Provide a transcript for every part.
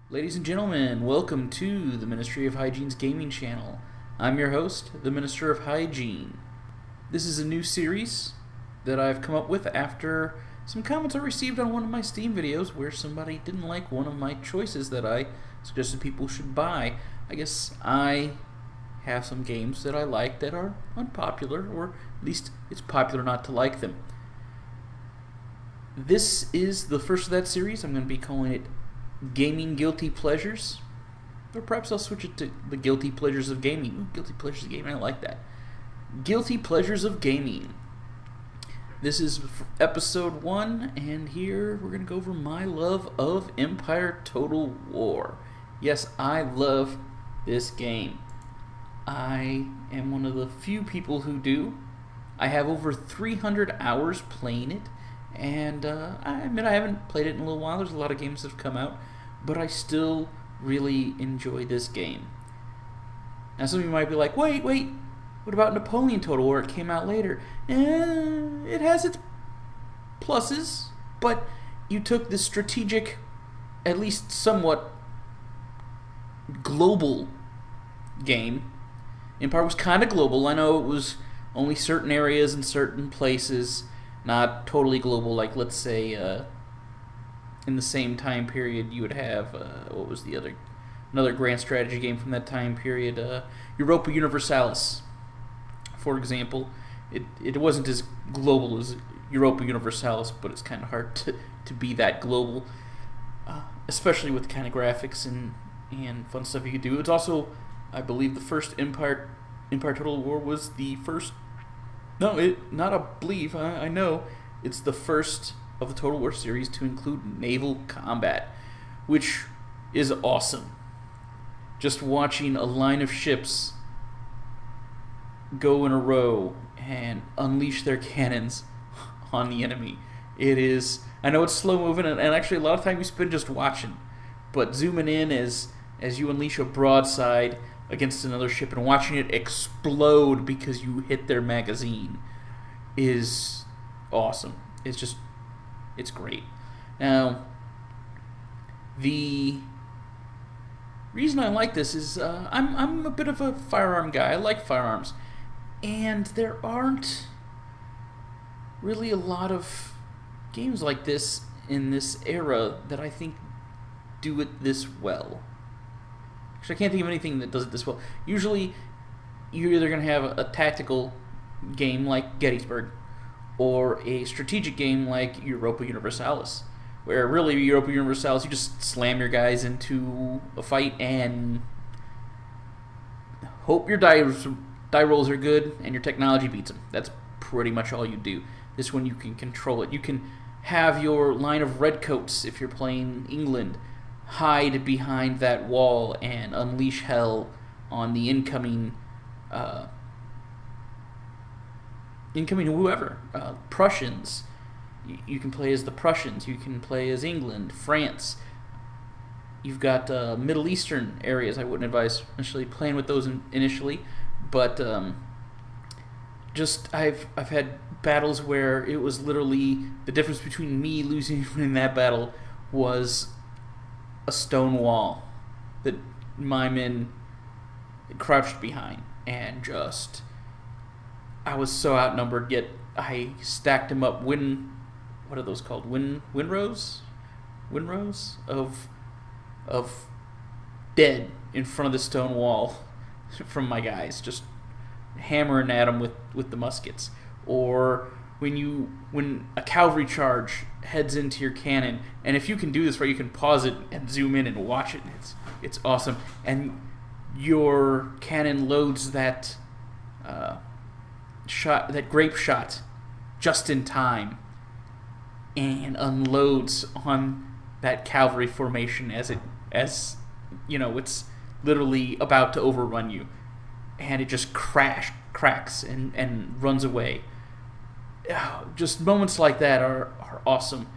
Ladies and gentlemen, welcome to the Ministry of Hygiene's gaming channel. I'm your host, the Minister of Hygiene. This is a new series that I've come up with after some comments I received on one of my Steam videos where somebody didn't like one of my choices that I suggested people should buy. I guess I have some games that I like that are unpopular, or at least it's popular not to like them. This is the first of that series. I'm going to be calling it Gaming Guilty Pleasures, or perhaps I'll switch it to the Guilty Pleasures of Gaming. Ooh, Guilty Pleasures of Gaming, I like that. Guilty Pleasures of Gaming. This is episode 1, and here we're going to go over my love of Empire Total War. Yes, I love this game. I am one of the few people who do. I have over 300 hours playing it. And I admit I haven't played it in a little while. There's a lot of games that have come out, but I still really enjoy this game. Now some of you might be like, wait, what about Napoleon Total War? It came out later. It has its pluses, but you took this strategic, at least somewhat global game. Empire was kind of global. I know it was only certain areas and certain places, not totally global, like let's say in the same time period you would have, what was the another grand strategy game from that time period, Europa Universalis, for example. It wasn't as global as Europa Universalis, but it's kind of hard to be that global, especially with the kind of graphics and fun stuff you could do. It's also, I believe, the first Empire Total War was the first. No, not I believe. I know it's the first of the Total War series to include naval combat, which is awesome. Just watching a line of ships go in a row and unleash their cannons on the enemy. It is. I know it's slow moving, and actually a lot of time you spend just watching, but zooming in as you unleash a broadside against another ship and watching it explode because you hit their magazine is awesome. It's great. Now, the reason I like this is I'm a bit of a firearm guy. I like firearms, and there aren't really a lot of games like this in this era that I think do it this well. I can't think of anything that does it this well. Usually, you're either going to have a tactical game like Gettysburg, or a strategic game like Europa Universalis, where really Europa Universalis, you just slam your guys into a fight and hope your die rolls are good and your technology beats them. That's pretty much all you do. This one you can control it. You can have your line of redcoats, if you're playing England, hide behind that wall and unleash hell on the incoming whoever. Prussians. You can play as the Prussians. You can play as England, France. You've got Middle Eastern areas. I wouldn't advise initially playing with those initially, but I've had battles where it was literally the difference between me losing and winning that battle was a stone wall that my men crouched behind, and just I was so outnumbered, yet I stacked them up. What are those called? Windrows of dead in front of the stone wall from my guys, just hammering at them with the muskets. Or when a cavalry charge heads into your cannon, and if you can do this right, you can pause it and zoom in and watch it. It's awesome, and your cannon loads that grape shot just in time and unloads on that cavalry formation as it's literally about to overrun you, and it just cracks and runs away. Just moments like that are awesome.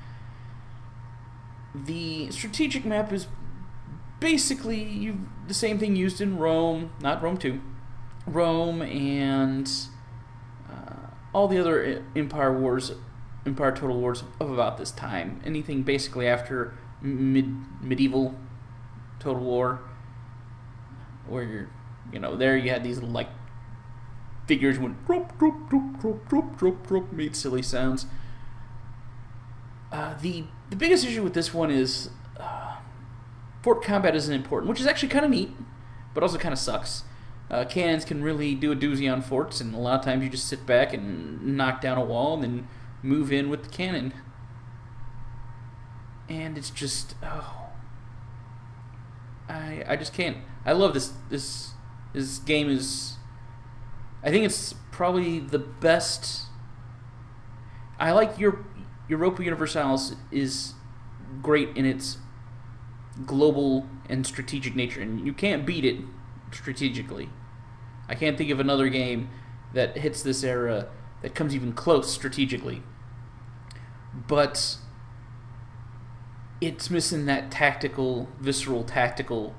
The strategic map is basically the same thing used in Rome, not Rome 2, Rome and all the other Empire Total Wars of about this time. Anything basically after medieval Total War, where there you had these like figures went drop drop drop drop drop drop drop, made silly sounds. The biggest issue with this one is fort combat isn't important, which is actually kind of neat, but also kind of sucks. Cannons can really do a doozy on forts, and a lot of times you just sit back and knock down a wall and then move in with the cannon. And it's just, I just can't. I love this. This game is, I think it's probably the best. I like Europa Universalis is great in its global and strategic nature, and you can't beat it strategically. I can't think of another game that hits this era that comes even close strategically. But it's missing that tactical, visceral tactical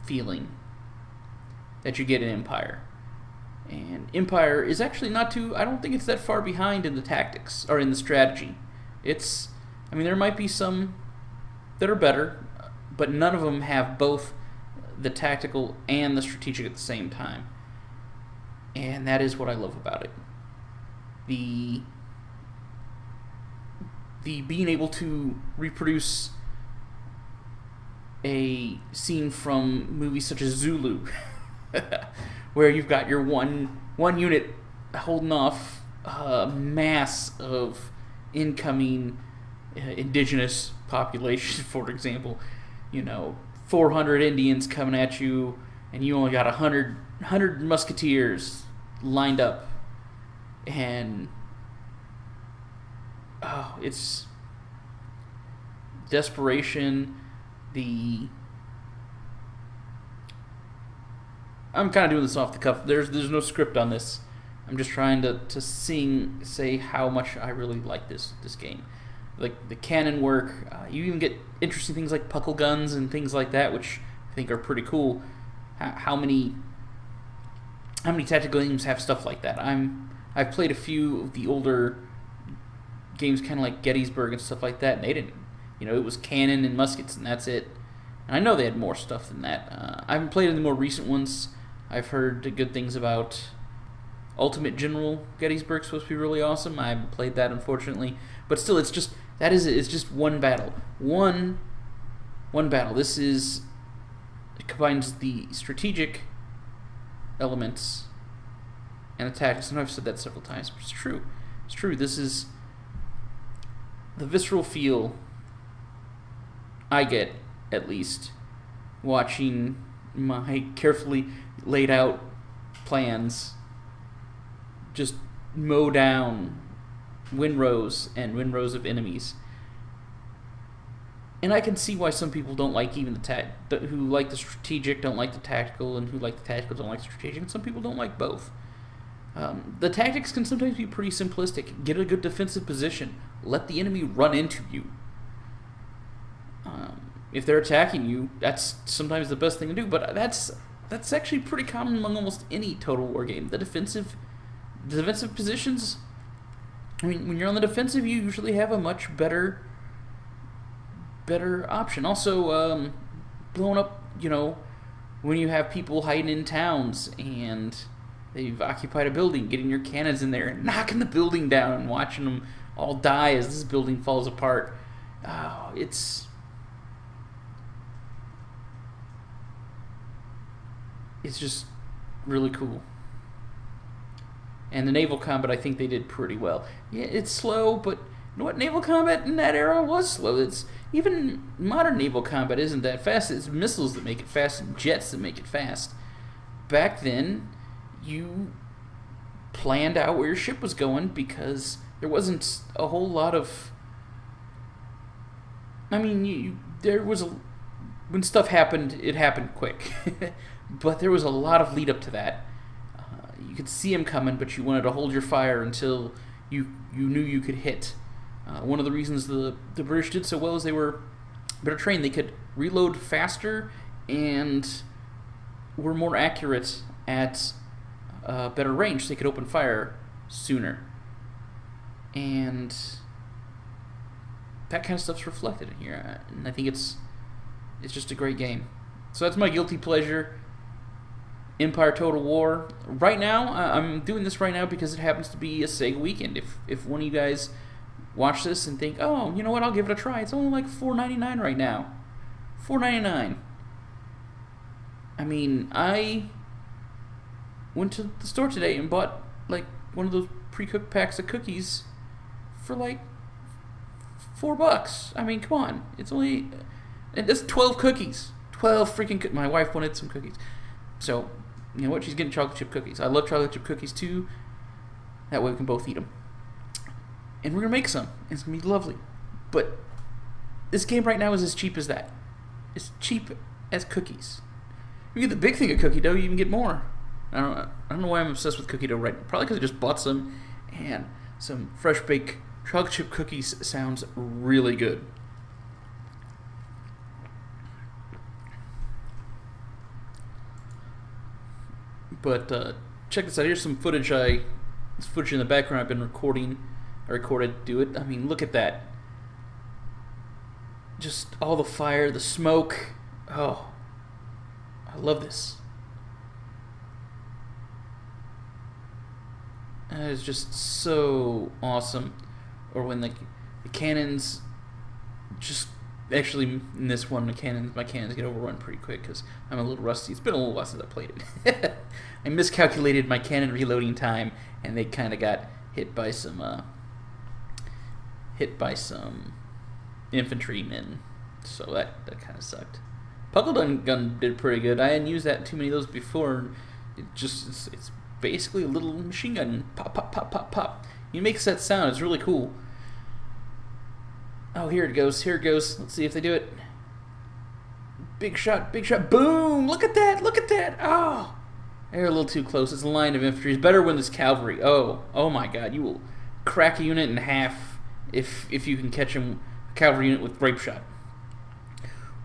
feeling that you get in Empire. And Empire is actually not too, I don't think it's that far behind in the tactics, or in the strategy. There might be some that are better, but none of them have both the tactical and the strategic at the same time. And that is what I love about it. The being able to reproduce a scene from movies such as Zulu, where you've got your one unit holding off a mass of incoming indigenous population, for example. 400 Indians coming at you, and you only got 100 musketeers lined up, and it's desperation. I'm kind of doing this off the cuff. There's no script on this. I'm just trying to say how much I really like this game. Like the cannon work, you even get interesting things like puckle guns and things like that, which I think are pretty cool. How many tactical games have stuff like that? I've played a few of the older games, kind of like Gettysburg and stuff like that, and they didn't. It was cannon and muskets, and that's it. And I know they had more stuff than that. I haven't played any more recent ones. I've heard good things about Ultimate General Gettysburg. Supposed to be really awesome. I haven't played that, unfortunately, but still, it's just it's just one battle. One battle. It combines the strategic elements and the tactics. And I've said that several times, but it's true. It's true. This is the visceral feel I get, at least, watching my carefully laid out plans just mow down windrows and windrows of enemies. And I can see why some people don't like even who like the strategic don't like the tactical, and who like the tactical don't like the strategic, and some people don't like both. The tactics can sometimes be pretty simplistic. Get a good defensive position. Let the enemy run into you. If they're attacking you, that's sometimes the best thing to do. But that's actually pretty common among almost any Total War game. The defensive positions. When you're on the defensive, you usually have a much better option. Also, blowing up. When you have people hiding in towns and they've occupied a building, getting your cannons in there and knocking the building down and watching them all die as this building falls apart. It's just really cool. And the naval combat, I think they did pretty well. Yeah, it's slow, but you know what? Naval combat in that era was slow. Even modern naval combat isn't that fast. It's missiles that make it fast and jets that make it fast. Back then, you planned out where your ship was going because there wasn't a whole lot of... when stuff happened, it happened quick. But there was a lot of lead up to that. You could see them coming, but you wanted to hold your fire until you knew you could hit. One of the reasons the British did so well is they were better trained. They could reload faster and were more accurate at better range. So they could open fire sooner. And that kind of stuff's reflected in here, and I think it's just a great game. So that's my guilty pleasure, Empire Total War. Right now, I'm doing this right now because it happens to be a Sega weekend. If one of you guys watch this and think, oh, you know what, I'll give it a try. It's only like $4.99 right now. $4.99. I mean, I went to the store today and bought like one of those pre-cooked packs of cookies for like $4. I mean, come on. It's only, and that's 12 cookies. 12 freaking my wife wanted some cookies. So, you know what? She's getting chocolate chip cookies. I love chocolate chip cookies too. That way we can both eat them. And we're going to make some. It's going to be lovely. But this game right now is as cheap as that. It's cheap as cookies. You get the big thing of cookie dough, you can get more. I don't know why I'm obsessed with cookie dough right now. Probably because I just bought some, and some fresh baked chocolate chip cookies sounds really good. But check this out. Here's some footage. This footage in the background I've been recording. I recorded do it. I mean, look at that. Just all the fire, the smoke. Oh, I love this. That is just so awesome. Or when the cannons just actually in this one, my cannons get overrun pretty quick because I'm a little rusty. It's been a little while since I played it. I miscalculated my cannon reloading time, and they kind of got hit by some infantrymen. So that kind of sucked. Puckle gun did pretty good. I hadn't used that too many of those before. It's basically a little machine gun. Pop, pop, pop, pop, pop. It makes that sound. It's really cool. Oh, here it goes. Here it goes. Let's see if they do it. Big shot. Big shot. Boom! Look at that. Look at that. Oh! They're a little too close. It's a line of infantry. It's better when there's cavalry. Oh my God. You will crack a unit in half if you can catch a cavalry unit with grape shot.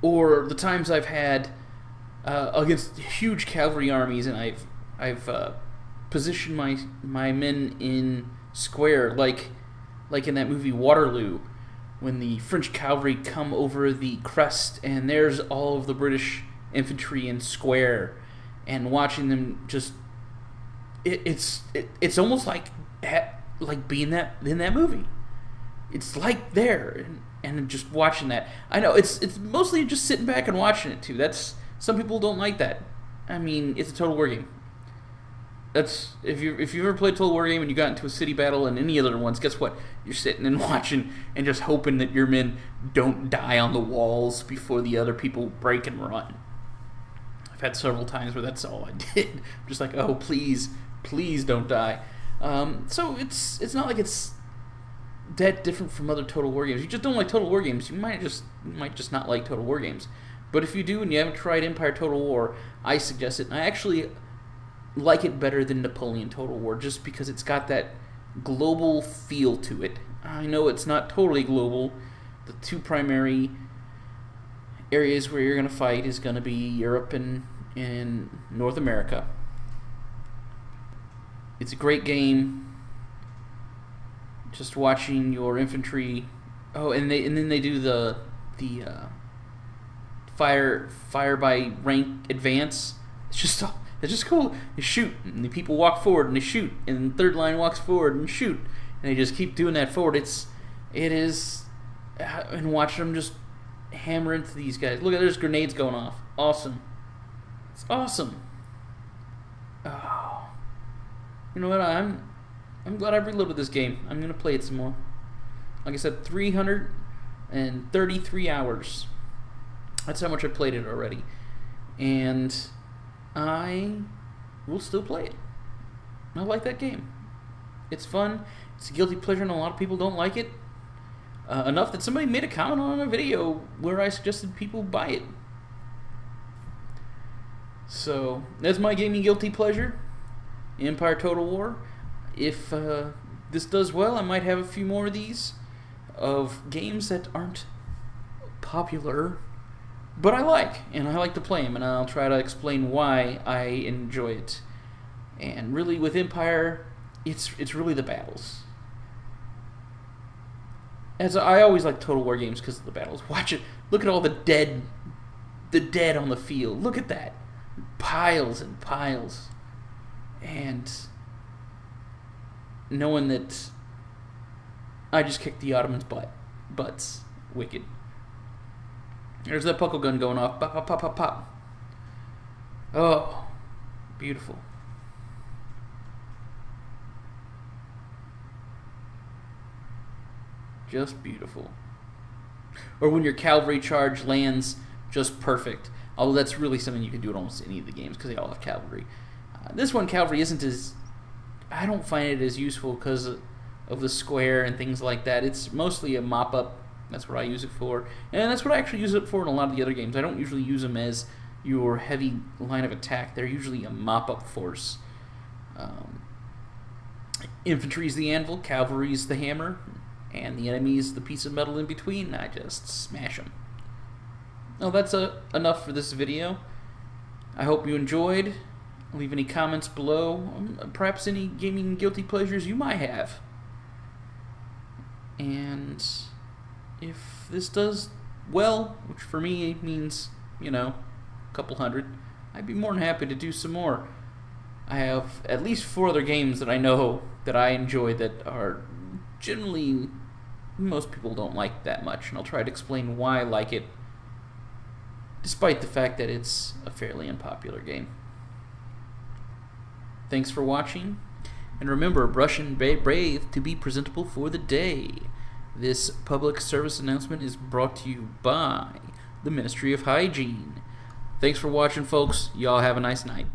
Or the times I've had against huge cavalry armies, and I've positioned my men in square, like in that movie Waterloo, when the French cavalry come over the crest, and there's all of the British infantry in square, and watching them just, it's almost like being in that movie. It's like there, and just watching that. I know it's mostly just sitting back and watching it too. That's, some people don't like that. I mean, it's a Total War game. That's, if you ever played Total War game and you got into a city battle and any other ones, guess what? You're sitting and watching and just hoping that your men don't die on the walls before the other people break and run. I've had several times where that's all I did. I'm just like, oh, please don't die. So it's not like it's that different from other Total War games. You just don't like Total War games. You might just not like Total War games. But if you do and you haven't tried Empire Total War, I suggest it. I actually like it better than Napoleon Total War just because it's got that global feel to it. I know it's not totally global. The two primary areas where you're going to fight is going to be Europe and North America. It's a great game. Just watching your infantry. Oh, and then they do the fire by rank advance. It's just cool. They shoot, and the people walk forward, and they shoot, and the third line walks forward and shoot, and they just keep doing that forward. It is, and watching them just hammer into these guys. Look at, there's grenades going off. Awesome. It's awesome. Oh, you know what? I'm glad I reloaded this game. I'm gonna play it some more. Like I said, 333 hours. That's how much I played it already, and I will still play it. I like that game. It's fun. It's a guilty pleasure, and a lot of people don't like it. Enough that somebody made a comment on a video where I suggested people buy it. So, that's my gaming guilty pleasure, Empire Total War. If this does well, I might have a few more of these, of games that aren't popular, but I like, and I like to play them, and I'll try to explain why I enjoy it. And really, with Empire, it's really the battles. as I always like Total War games because of the battles. Watch it. Look at all the dead on the field. Look at that. Piles and piles. And knowing that I just kicked the Ottomans' butts. Wicked. There's that puckle gun going off. Pop, pop, pop, pop, pop. Oh, beautiful. Just beautiful. Or when your cavalry charge lands just perfect. Although that's really something you can do in almost any of the games because they all have cavalry. This one, cavalry isn't as... I don't find it as useful because of the square and things like that. It's mostly a mop-up. That's what I use it for. And that's what I actually use it for in a lot of the other games. I don't usually use them as your heavy line of attack. They're usually a mop-up force. Infantry's the anvil, cavalry's the hammer, and the enemy's the piece of metal in between. I just smash them. Well, that's enough for this video. I hope you enjoyed. Leave any comments below, perhaps any gaming guilty pleasures you might have. And if this does well, which for me means, you know, a couple hundred, I'd be more than happy to do some more. I have at least 4 other games that I know that I enjoy that are generally most people don't like that much, and I'll try to explain why I like it, despite the fact that it's a fairly unpopular game. Thanks for watching, and remember, brush and bathe to be presentable for the day. This public service announcement is brought to you by the Ministry of Hygiene. Thanks for watching, folks. Y'all have a nice night.